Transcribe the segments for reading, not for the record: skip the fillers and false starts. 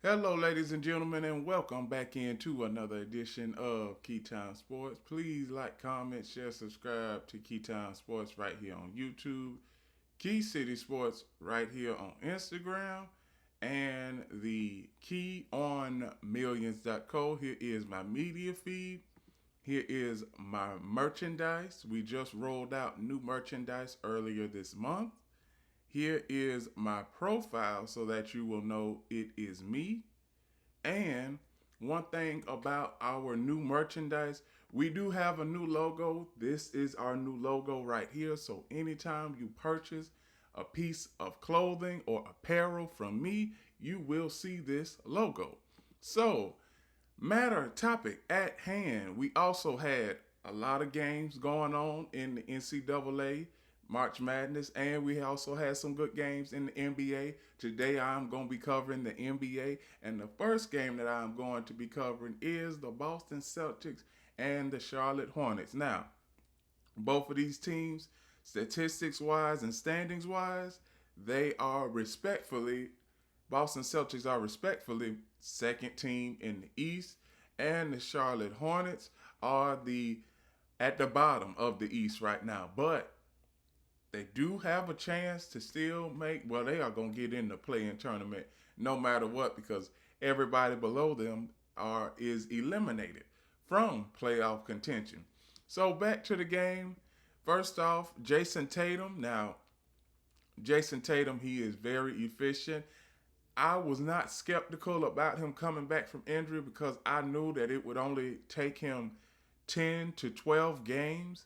Hello, ladies and gentlemen, and welcome back into another edition of Keytime Sports. Please like, comment, share, subscribe to Keytime Sports right here on YouTube, Key City Sports right here on Instagram, and the keyonmillions.co. Here is my media feed. Here is my merchandise. We just rolled out new merchandise earlier this month. Here is my profile so that you will know it is me. And one thing about our new merchandise, we do have a new logo. This is our new logo right here. So anytime you purchase a piece of clothing or apparel from me, you will see this logo. So, matter topic at hand, we also had a lot of games going on in the NCAA March Madness, and we also had some good games in the NBA. Today I'm going to be covering the NBA, and the first game that I'm going to be covering is the Boston Celtics and the Charlotte Hornets. Now, both of these teams, statistics wise and standings wise, they are respectfully, Boston Celtics are respectfully second team in the East, and the Charlotte Hornets are the at the bottom of the East right now. But they do have a chance to still make, well, they are going to get in the play-in tournament no matter what, because everybody below them is eliminated from playoff contention. So back to the game. First off, Jason Tatum. Now, Jason Tatum, he is very efficient. I was not skeptical about him coming back from injury because I knew that it would only take him 10 to 12 games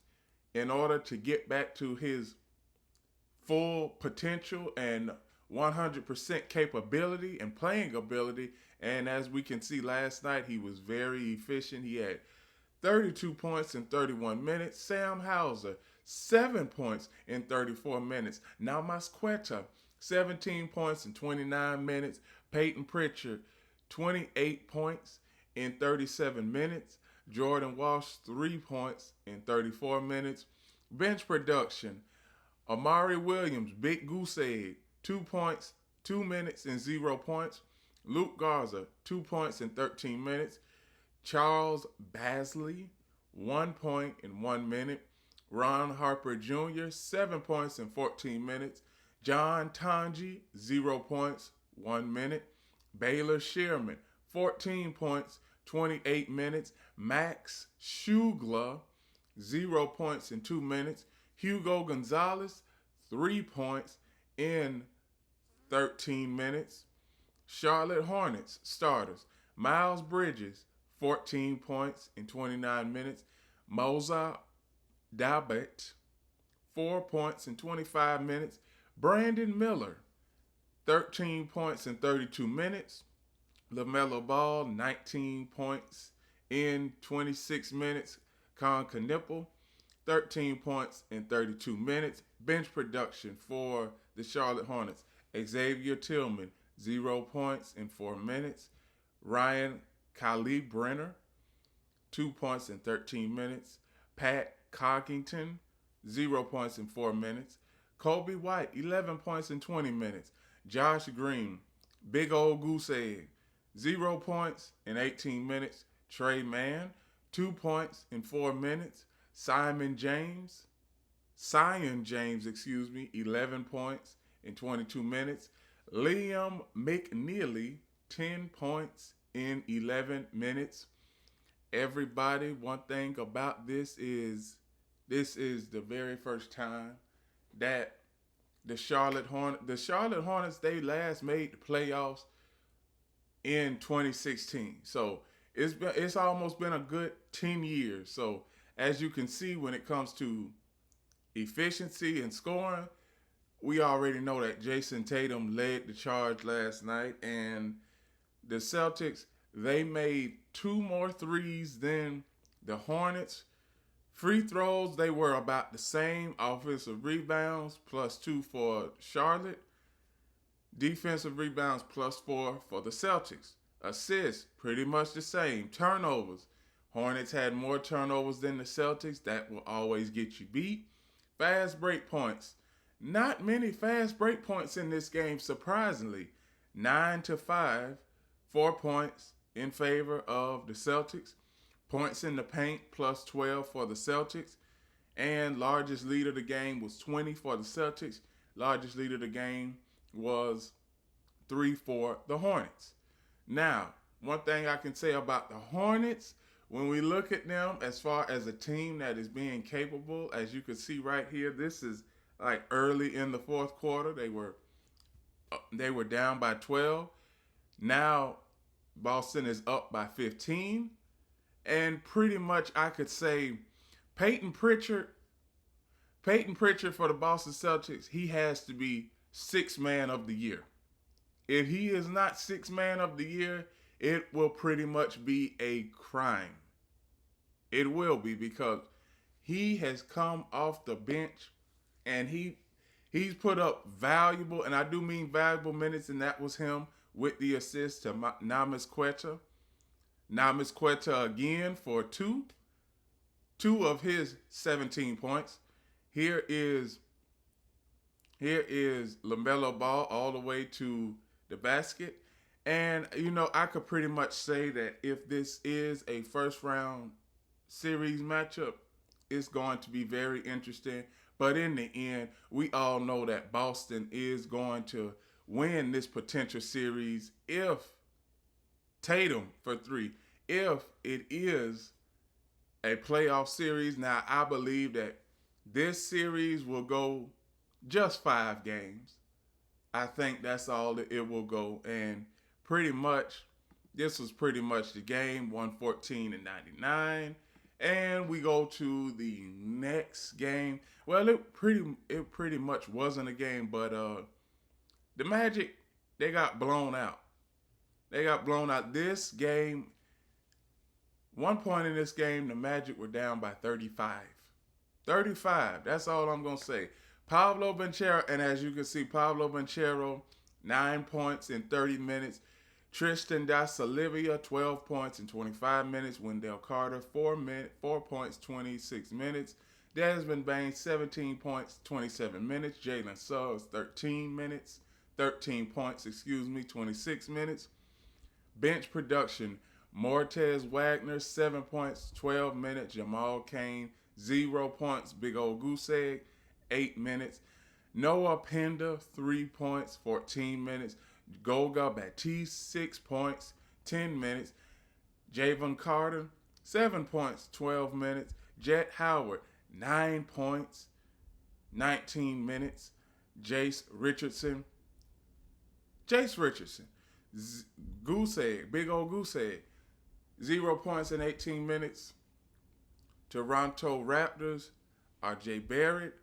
in order to get back to his full potential and 100% capability and playing ability. And as we can see last night, he was very efficient. He had 32 points in 31 minutes. Sam Hauser, 7 points in 34 minutes. Now Masqueta, 17 points in 29 minutes. Peyton Pritchard, 28 points in 37 minutes. Jordan Walsh, 3 points in 34 minutes. Bench production, Amari Williams, Big Goose Egg, 2 points, 2 minutes and 0 points. Luke Garza, 2 points in 13 minutes. Charles Basley, 1 point in 1 minute. Ron Harper Jr., 7 points in 14 minutes. John Tanji, 0 points, 1 minute. Baylor Sherman, 14 points, 28 minutes. Max Shugla, 0 points in 2 minutes. Hugo Gonzalez, 3 points in 13 minutes. Charlotte Hornets starters, Miles Bridges, 14 points in 29 minutes. Moza Dabet, 4 points in 25 minutes. Brandon Miller, 13 points in 32 minutes. LaMelo Ball, 19 points in 26 minutes. Con Knipple, 13 points in 32 minutes. Bench production for the Charlotte Hornets, Xavier Tillman, 0 points in 4 minutes. Ryan Brenner, 2 points in 13 minutes. Pat Coggington, 0 points in 4 minutes. Kobe White, 11 points in 20 minutes. Josh Green, big old goose egg, 0 points in 18 minutes. Trey Mann, 2 points in 4 minutes. Sion James, 11 points in 22 minutes. Liam McNeely, 10 points in 11 minutes. Everybody, one thing about this is the very first time that the Charlotte Hornets, they last made the playoffs in 2016. So it's almost been a good 10 years. So as you can see, when it comes to efficiency and scoring, we already know that Jason Tatum led the charge last night, and the Celtics, they made 2 more threes than the Hornets. Free throws, they were about the same. Offensive rebounds, +2 for Charlotte. Defensive rebounds, +4 for the Celtics. Assists, pretty much the same. Turnovers, Hornets had more turnovers than the Celtics. That will always get you beat. Fast break points, not many fast break points in this game, surprisingly. 9 to 5 4 points in favor of the Celtics. Points in the paint plus 12 for the Celtics. And largest lead of the game was 20 for the Celtics. Largest lead of the game was 3 for the Hornets. Now, one thing I can say about the Hornets, when we look at them as far as a team that is being capable, as you can see right here, this is like early in the fourth quarter. They were down by 12. Now Boston is up by 15. And pretty much I could say Peyton Pritchard for the Boston Celtics, he has to be sixth man of the year. If he is not sixth man of the year, it will pretty much be a crime. It will be, because he has come off the bench and he's put up valuable, and I do mean valuable minutes, and that was him with the assist to Namas Quetta. Namas Quetta again for two of his 17 points. Here is LaMelo Ball all the way to the basket. And, I could pretty much say that if this is a first round series matchup, it's going to be very interesting. But in the end, we all know that Boston is going to win this potential series if Tatum for 3, if it is a playoff series. Now, I believe that this series will go just 5 games. I think that's all that it will go. And pretty much, this was pretty much the game, 114-99. And we go to the next game. Well, it pretty much wasn't a game, but the Magic, they got blown out. This game, one point in this game, the Magic were down by 35. 35, that's all I'm going to say. Pablo Banchero, and as you can see, Pablo Banchero, 9 points in 30 minutes. Tristan da Silva, 12 points in 25 minutes. Wendell Carter, 4 points, 26 minutes. Desmond Bain, 17 points, 27 minutes. Jalen Suggs, 13 points, 26 minutes. Bench production, Mortez Wagner, 7 points, 12 minutes. Jamal Cain, 0 points. Big old goose egg, 8 minutes. Noah Penda, 3 points, 14 minutes. Goga Batiste, 6 points, 10 minutes. Javon Carter, 7 points, 12 minutes. Jet Howard, 9 points, 19 minutes. Jace Richardson, goose egg, big old goose egg, 0 points in 18 minutes. Toronto Raptors, RJ Barrett,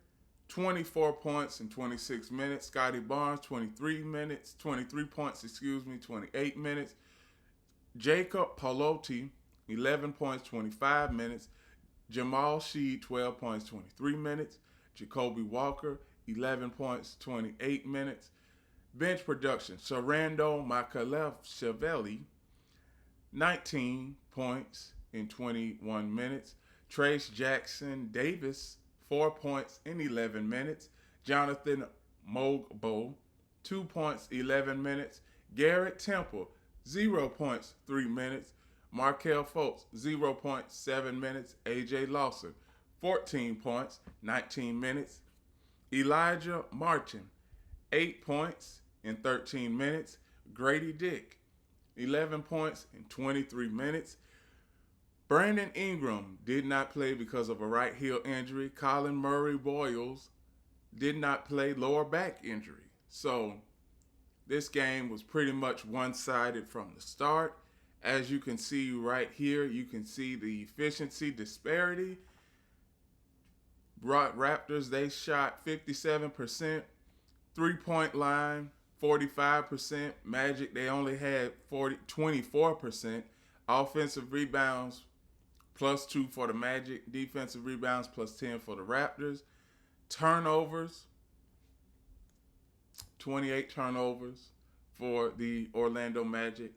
24 points in 26 minutes. Scotty Barnes, 23 points, 28 minutes. Jacob Palotti, 11 points, 25 minutes. Jamal Sheed, 12 points, 23 minutes. Jacoby Walker, 11 points, 28 minutes. Bench production, Sarando Makalev-Chevelli, 19 points in 21 minutes. Trace Jackson Davis, 4 points in 11 minutes. Jonathan Mogbo, 2 points, 11 minutes. Garrett Temple, 0 points, 3 minutes. Markelle Fultz, 0 points, 7 minutes. AJ Lawson, 14 points, 19 minutes. Elijah Martin, 8 points in 13 minutes. Grady Dick, 11 points in 23 minutes. Brandon Ingram did not play because of a right heel injury. Colin Murray-Boyles did not play, lower back injury. So this game was pretty much one-sided from the start. As you can see right here, you can see the efficiency disparity. Raptors, they shot 57%. 3-point line, 45%. Magic, they only had 24%. Offensive rebounds, +2 for the Magic. Defensive rebounds, +10 for the Raptors. Turnovers, 28 turnovers for the Orlando Magic.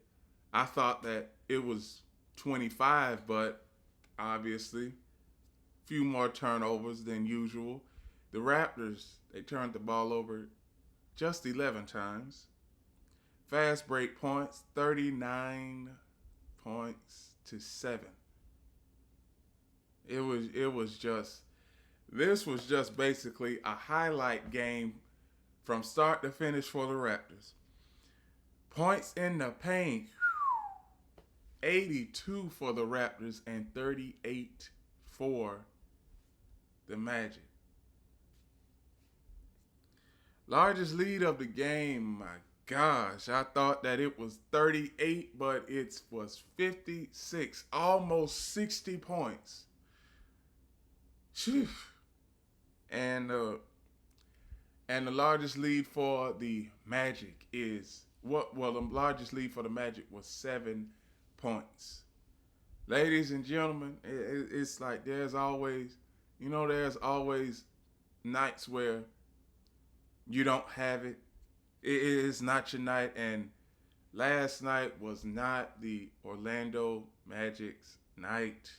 I thought that it was 25, but obviously few more turnovers than usual. The Raptors, they turned the ball over just 11 times. Fast break points, 39 points to 7. This was just basically a highlight game from start to finish for the Raptors. Points in the paint, 82 for the Raptors and 38 for the Magic. Largest lead of the game, my gosh, I thought that it was 38, but it was 56, almost 60 points. Phew. And the largest lead for the Magic is the largest lead for the Magic was 7 points. Ladies and gentlemen, it's like there's always nights where you don't have it. It is not your night, and last night was not the Orlando Magic's night.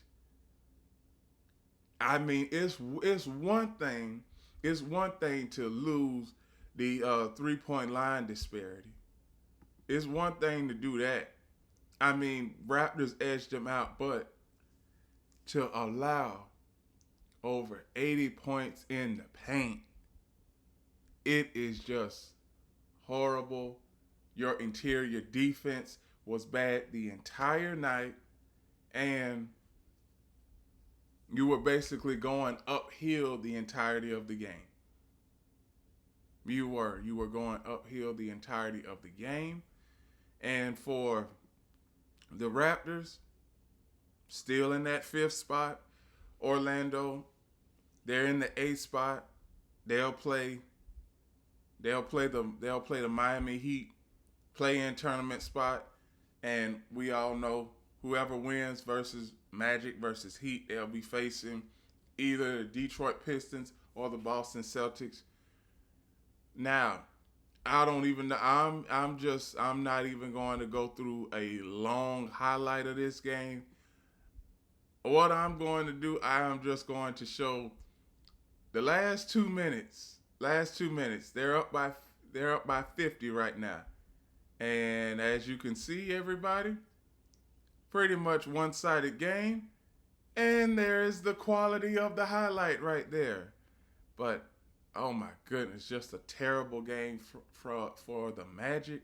I mean, it's one thing to lose the 3-point line disparity. It's one thing to do that. I mean, Raptors edged them out, but to allow over 80 points in the paint, it is just horrible. Your interior defense was bad the entire night, and you were basically going uphill the entirety of the game. You were going uphill the entirety of the game. And for the Raptors, still in that 5th spot. Orlando, they're in the 8th spot. They'll play the Miami Heat play-in tournament spot, and we all know whoever wins versus Magic versus Heat, they'll be facing either the Detroit Pistons or the Boston Celtics. Now, I don't even know. I'm not even going to go through a long highlight of this game. What I'm going to do, I am just going to show the last 2 minutes. They're up by 50 right now. And as you can see, everybody, pretty much one-sided game. And there is the quality of the highlight right there. But oh my goodness, just a terrible game for the Magic.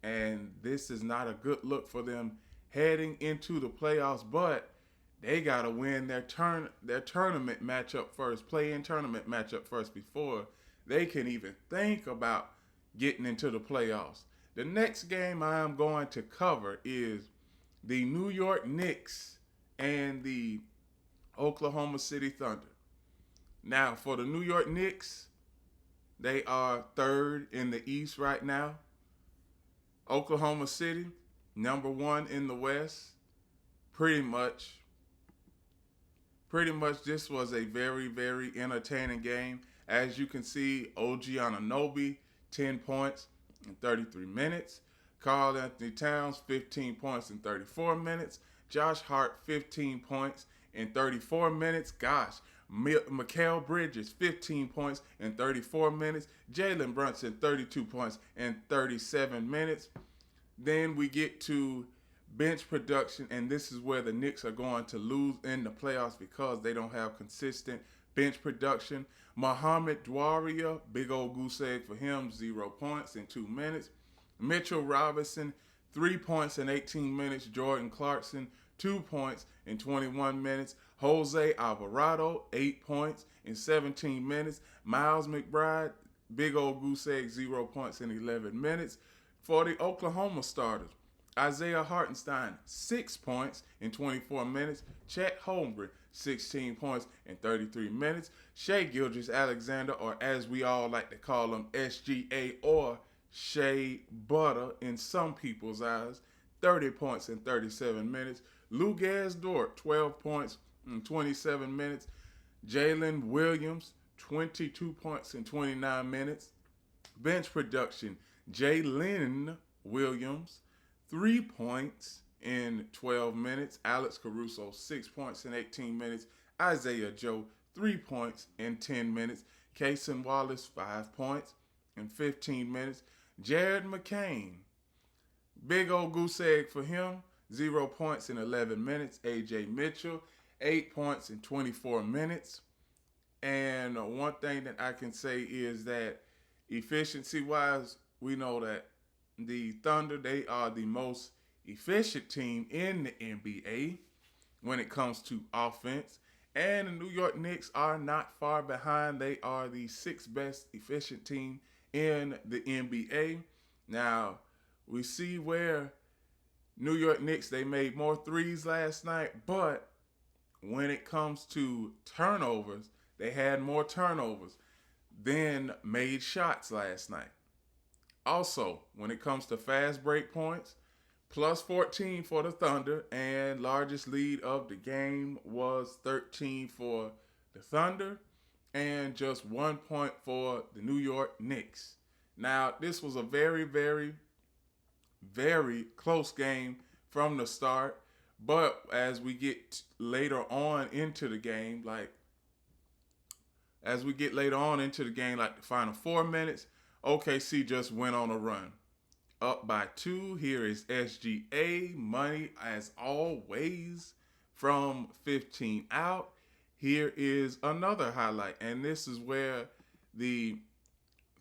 And this is not a good look for them heading into the playoffs, but they got to win their tournament matchup first, play-in tournament matchup first before they can even think about getting into the playoffs. The next game I am going to cover is the New York Knicks and the Oklahoma City Thunder. Now, for the New York Knicks, they are 3rd in the East right now. Oklahoma City, number 1 in the West. Pretty much this was a very, very entertaining game. As you can see, OG Anunoby, 10 points in 33 minutes. Karl Anthony Towns, 15 points in 34 minutes. Josh Hart, 15 points in 34 minutes. Gosh, Mikal Bridges, 15 points in 34 minutes. Jalen Brunson, 32 points in 37 minutes. Then we get to bench production, and this is where the Knicks are going to lose in the playoffs because they don't have consistent bench production. Muhammad Dwaria, big old goose egg for him, 0 points in 2 minutes. Mitchell Robinson, 3 points in 18 minutes. Jordan Clarkson, 2 points in 21 minutes. Jose Alvarado, 8 points in 17 minutes. Miles McBride, big old goose egg, 0 points in 11 minutes. For the Oklahoma starters, Isaiah Hartenstein, 6 points in 24 minutes. Chet Holmgren, 16 points in 33 minutes. Shai Gilgeous-Alexander, or as we all like to call him, SGA, or Shea Butter in some people's eyes, 30 points in 37 minutes. Lou Dort, 12 points in 27 minutes. Jalen Williams, 22 points in 29 minutes. Bench production, Jalen Williams, 3 points in 12 minutes. Alex Caruso, 6 points in 18 minutes. Isaiah Joe, 3 points in 10 minutes. Cason Wallace, 5 points in 15 minutes. Jared McCain, Big old goose egg for him. 0 points in 11 minutes. A.J. Mitchell, 8 points in 24 minutes. And one thing that I can say is that efficiency-wise, we know that the Thunder, they are the most efficient team in the NBA when it comes to offense. And the New York Knicks are not far behind. They are the sixth best efficient team in the NBA. Now, we see where New York Knicks, they made more threes last night, but when it comes to turnovers, they had more turnovers than made shots last night. Also, when it comes to fast break points, plus 14 for the Thunder, and largest lead of the game was 13 for the Thunder, and just 1 point for the New York Knicks. Now, this was a very, very, very close game from the start, but as we get later on into the game, like the final 4 minutes, OKC just went on a run. Up by 2. Here is SGA. Money, as always, from 15 out. Here is another highlight. And this is where the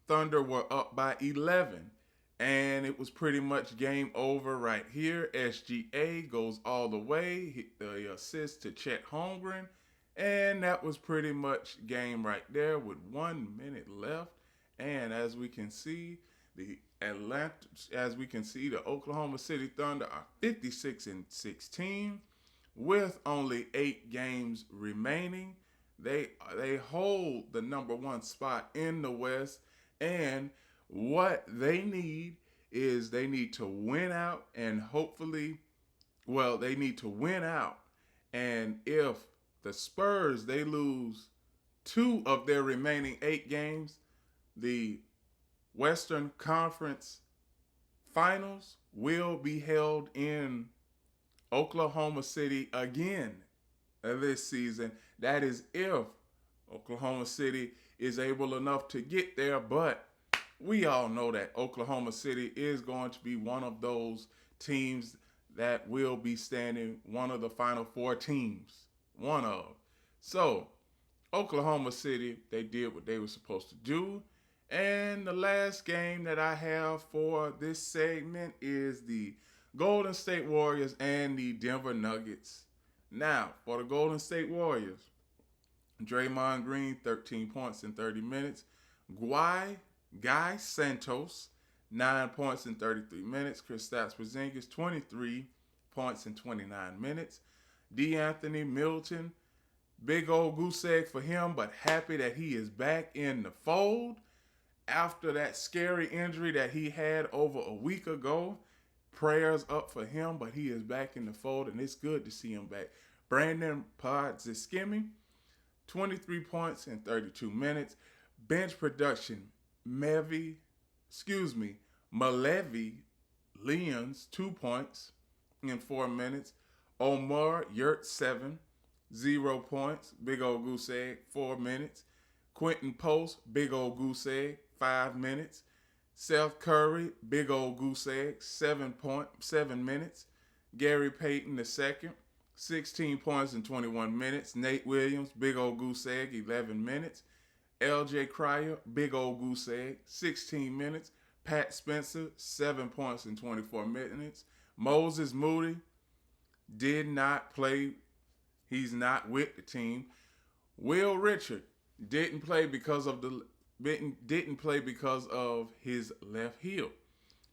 Thunder were up by 11. And it was pretty much game over right here. SGA goes all the way. Hit the assist to Chet Holmgren. And that was pretty much game right there with 1 minute left. And as we can see, the Oklahoma City Thunder are 56-16 with only 8 games remaining. They hold the number 1 spot in the West, and what they need is they need to win out, and they need to win out. And if the Spurs, they lose 2 of their remaining 8 games, the Western Conference Finals will be held in Oklahoma City again this season. That is if Oklahoma City is able enough to get there, but we all know that Oklahoma City is going to be one of those teams that will be standing one of the Final Four teams. So, Oklahoma City, they did what they were supposed to do. And the last game that I have for this segment is the Golden State Warriors and the Denver Nuggets. Now, for the Golden State Warriors, Draymond Green, 13 points in 30 minutes. Guy Santos, 9 points in 33 minutes. Kristaps Porzingis, 23 points in 29 minutes. D'Anthony Milton, big old goose egg for him, but happy that he is back in the fold. After that scary injury that he had over a week ago, prayers up for him, but he is back in the fold, and it's good to see him back. Brandon Podziemski, 23 points in 32 minutes. Bench production, Malevi Lyons, 2 points in 4 minutes. Omar Yurt, 0 points, big old goose egg, 4 minutes. Quentin Post, big old goose egg, 5 minutes. Seth Curry, big old goose egg, 7 minutes. Gary Payton II, 16 points in 21 minutes. Nate Williams, big old goose egg, 11 minutes. LJ Cryer, big old goose egg, 16 minutes. Pat Spencer, 7 points in 24 minutes. Moses Moody did not play. He's not with the team. Will Richard didn't play because of his left heel.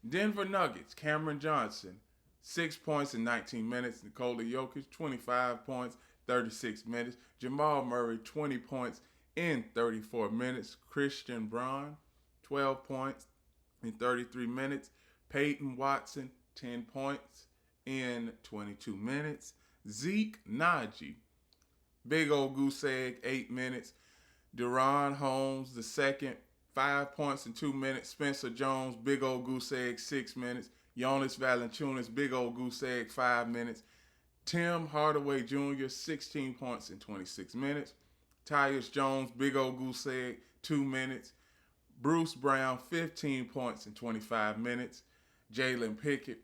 Denver Nuggets, Cameron Johnson, 6 points in 19 minutes. Nikola Jokic, 25 points, 36 minutes. Jamal Murray, 20 points in 34 minutes. Christian Braun, 12 points in 33 minutes. Peyton Watson, 10 points in 22 minutes. Zeke Naji, big old goose egg, 8 minutes. Deron Holmes II, 5 points in 2 minutes. Spencer Jones, big old goose egg, 6 minutes. Jonas Valanciunas, big old goose egg, 5 minutes. Tim Hardaway Jr., 16 points in 26 minutes. Tyus Jones, big old goose egg, 2 minutes. Bruce Brown, 15 points in 25 minutes. Jalen Pickett,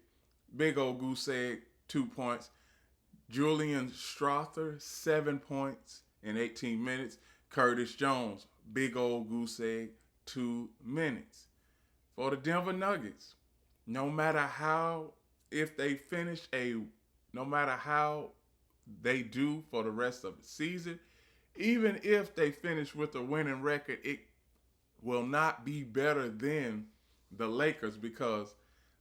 big old goose egg, 2 points. Julian Strother, 7 points in 18 minutes. Curtis Jones, big old goose egg, 2 minutes. For the Denver Nuggets, no matter how, if they finish no matter how they do for the rest of the season, even if they finish with a winning record, it will not be better than the Lakers because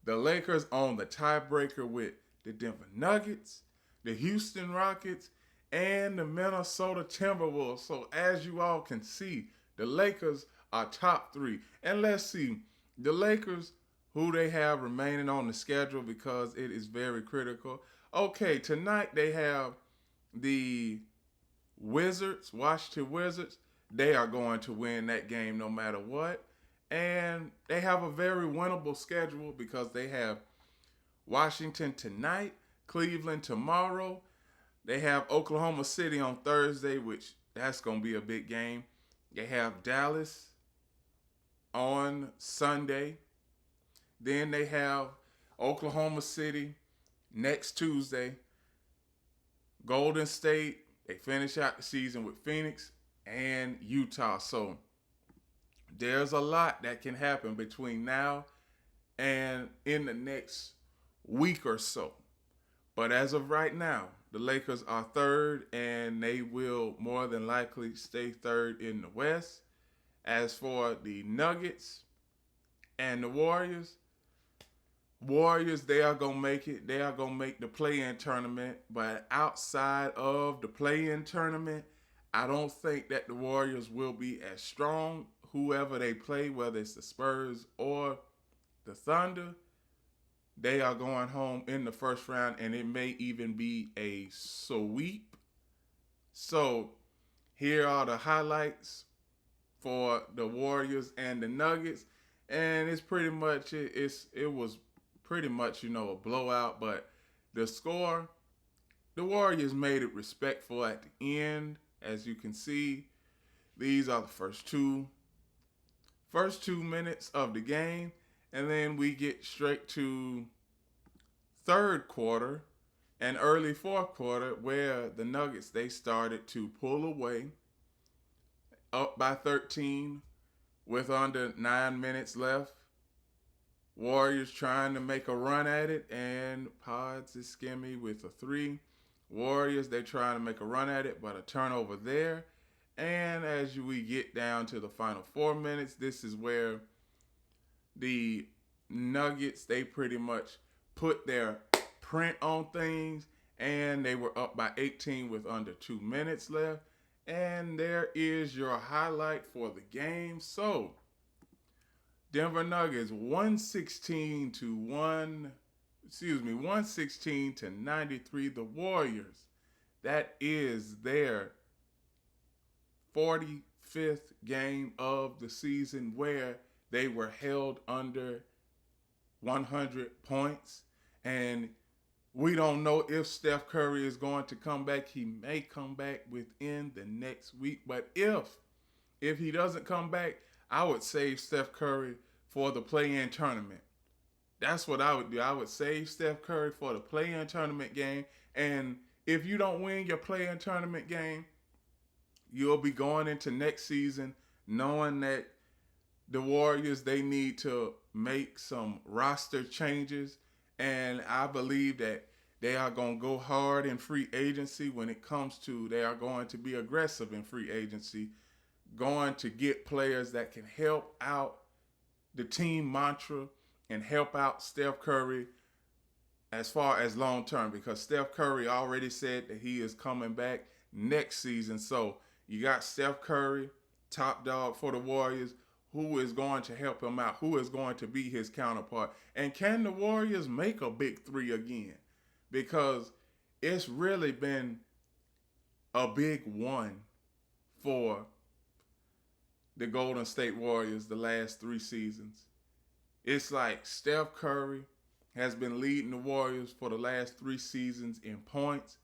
the Lakers own the tiebreaker with the Denver Nuggets, the Houston Rockets, and the Minnesota Timberwolves. So as you all can see, the Lakers are top three. And let's see, the Lakers, who they have remaining on the schedule because it is very critical. Okay, tonight they have the Wizards, Washington Wizards. They are going to win that game no matter what. And they have a very winnable schedule because they have Washington tonight, Cleveland tomorrow. They have Oklahoma City on Thursday, which that's going to be a big game. They have Dallas on Sunday. Then they have Oklahoma City next Tuesday. Golden State, they finish out the season with Phoenix and Utah. So there's a lot that can happen between now and in the next week or so. But as of right now, the Lakers are third, and they will more than likely stay third in the West. As for the Nuggets and the Warriors, they are going to make it. They are going to make the play-in tournament. But outside of the play-in tournament, I don't think that the Warriors will be as strong. Whoever they play, whether it's the Spurs or the Thunder, they are going home in the first round, and it may even be a sweep. So here are the highlights for the Warriors and the Nuggets, and it's pretty much it was pretty much a blowout. But the score, the Warriors made it respectful at the end, as you can see. These are the first two minutes of the game. And then we get straight to third quarter and early fourth quarter where the Nuggets, they started to pull away up by 13 with under 9 minutes left. Warriors trying to make a run at it, and Pods is skimmy with a 3. Warriors, they trying to make a run at it, but a turnover there. And as we get down to the final 4 minutes, this is where the Nuggets, they pretty much put their print on things, and they were up by 18 with under 2 minutes left. And there is your highlight for the game. So Denver Nuggets 116 to 93. The Warriors, that is their 45th game of the season where they were held under 100 points. And we don't know if Steph Curry is going to come back. He may come back within the next week. But if he doesn't come back, I would save Steph Curry for the play-in tournament. That's what I would do. I would save Steph Curry for the play-in tournament game. And if you don't win your play-in tournament game, you'll be going into next season knowing that the Warriors, they need to make some roster changes. And I believe that they are going to go hard in free agency when it comes to, they are going to be aggressive in free agency, going to get players that can help out the team mantra and help out Steph Curry as far as long term, because Steph Curry already said that he is coming back next season. So you got Steph Curry, top dog for the Warriors, who is going to help him out, who is going to be his counterpart. And can the Warriors make a big three again? Because it's really been a big one for the Golden State Warriors the last 3 seasons. It's like Steph Curry has been leading the Warriors for the last 3 seasons in points.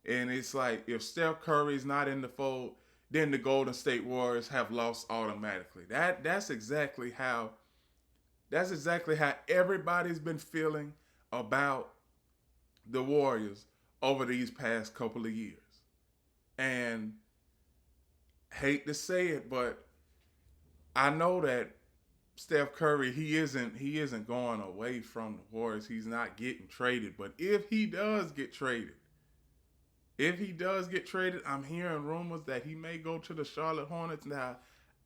And it's like if Steph Curry is not in the fold, then the Golden State Warriors have lost automatically. That's exactly how everybody's been feeling about the Warriors over these past couple of years. And hate to say it, but I know that Steph Curry, he isn't going away from the Warriors. He's not getting traded. But if he does get traded, I'm hearing rumors that he may go to the Charlotte Hornets. Now,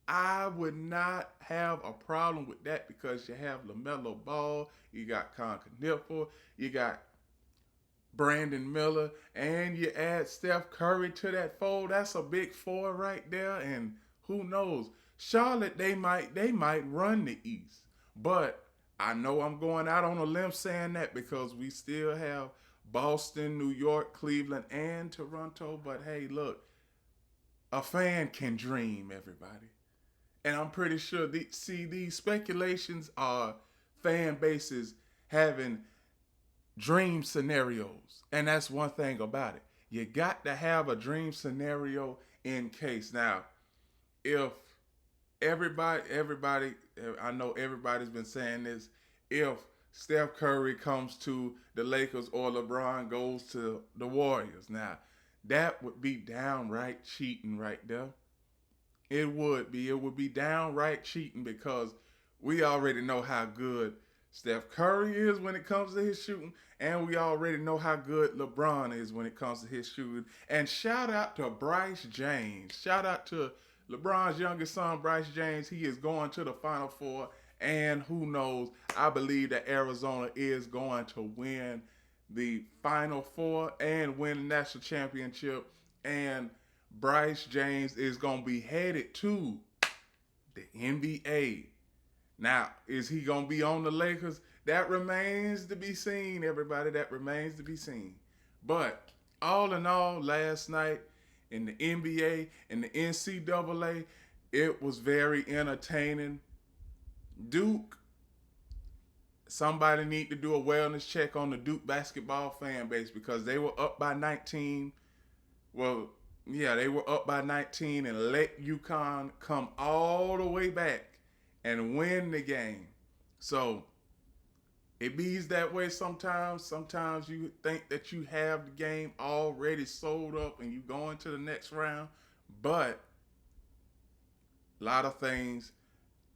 I would not have a problem with that because you have LaMelo Ball, you got Con Knipple, you got Brandon Miller, and you add Steph Curry to that fold. That's a big four right there. And who knows? Charlotte, they might run the East. But I know I'm going out on a limb saying that because we still have Boston, New York, Cleveland, and Toronto. But hey, look, a fan can dream, everybody. And I'm pretty sure these speculations are fan bases having dream scenarios. And that's one thing about it. You got to have a dream scenario in case. Now, if everybody, I know everybody's been saying this, if Steph Curry comes to the Lakers or LeBron goes to the Warriors, now that would be downright cheating right there. It would be downright cheating because we already know how good Steph Curry is when it comes to his shooting, and we already know how good LeBron is when it comes to his shooting. And shout out to Bryce James. Shout out to LeBron's youngest son, Bryce James. He is going to the Final Four, and who knows, I believe that Arizona is going to win the Final Four and win the national championship, and Bryce James is going to be headed to the NBA. Now, is he going to be on the Lakers? That remains to be seen, everybody. That remains to be seen. But all in all, last night in the NBA and the NCAA, it was very entertaining. Duke, somebody need to do a wellness check on the Duke basketball fan base because they were up by 19. Well, yeah, they were up by 19 and let UConn come all the way back and win the game. So it bees that way sometimes. Sometimes you think that you have the game already sold up and you go into the next round. But a lot of things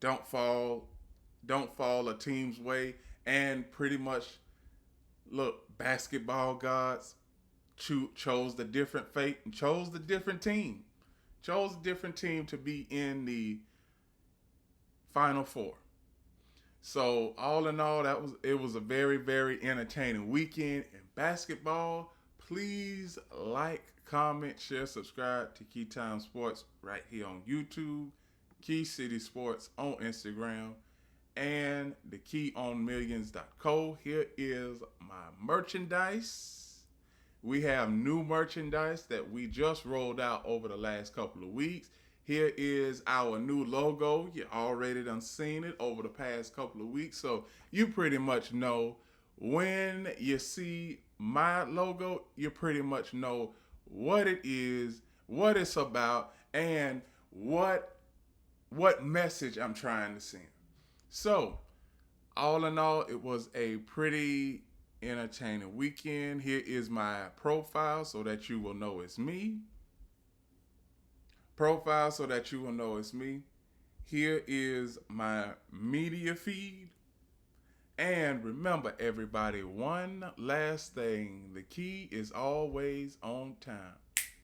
don't fall a team's way. And pretty much, look, basketball gods chose the different fate and chose the different team. Chose a different team to be in the Final Four. So all in all, it was a very, very entertaining weekend in basketball. Please like, comment, share, subscribe to Keytime Sports right here on YouTube, Key City Sports on Instagram, and the keyonmillions.co. Here is my merchandise. We have new merchandise that we just rolled out over the last couple of weeks. Here is our new logo. You already done seen it over the past couple of weeks. So you pretty much know when you see my logo, you pretty much know what it is, what it's about, and what message I'm trying to send. So all in all, it was a pretty entertaining weekend. Here is my profile so that you will know it's me. Here is my media feed. And remember, everybody, one last thing. The key is always on time.